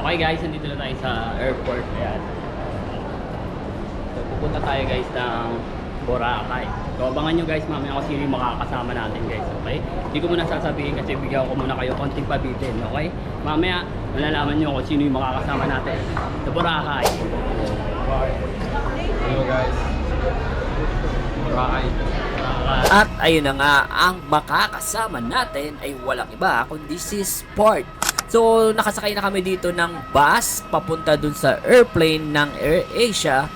Okay guys, nandito na tayo sa airport. Ayan. So, pupunta tayo guys ng Boracay. So, abangan nyo guys mamaya kung sino yung makakasama natin guys. Okay? Hindi ko muna sasabihin kasi bigyan ko muna kayo konting pabitin. Okay? Mamaya, malalaman nyo kung sino yung makakasama natin sa Boracay. Hello guys. Boracay. At ayun na nga, ang makakasama natin ay walang iba kundi si Sport. So nakasakay na kami dito ng bus papunta dun sa airplane ng AirAsia.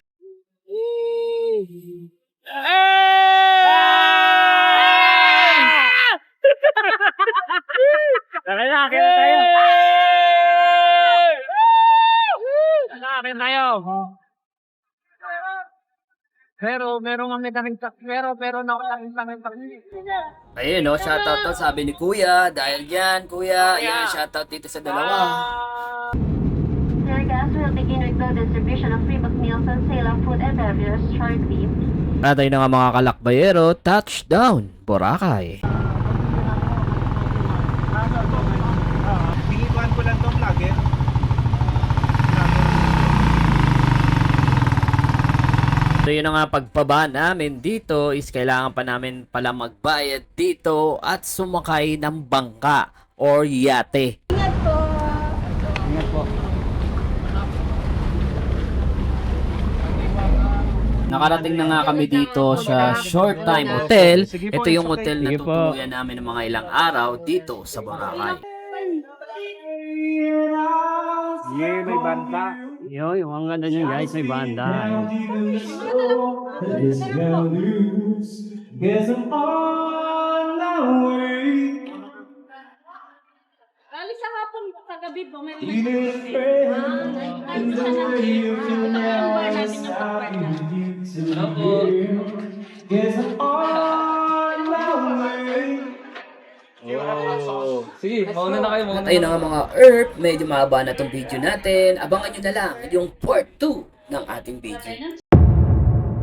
Nakakakit tayo! Nakakakit tayo! Pero meron kami pero nakakakit. Ayun no, shoutout to sabi ni Kuya. Dahil yan, Kuya, ayan, shoutout dito sa dalawa. Airgas will begin with the distribution of free book meals and sale of food and beverages shortly. At ayun na nga mga kalakbayero, touchdown, Boracay. Pinituan ko lang tong vlogger. So yun na nga, pagpaba namin dito is kailangan pa namin pala magbayad dito at sumakay ng bangka or yate. Ingat po! Nakarating na nga kami dito sa Short Time Hotel. Ito yung hotel na Sige po. tutuluyan namin ng mga ilang araw dito sa Boracay. Yeah, may banda. Yo, yung ang ganda nyo guys, may banda. Alis sa hapon sa gabi po, may Sige, mauna na kayo. At ayun na nga mga Earth, medyo mahaba na tong video natin. Abangan nyo na lang yung part 2 ng ating video.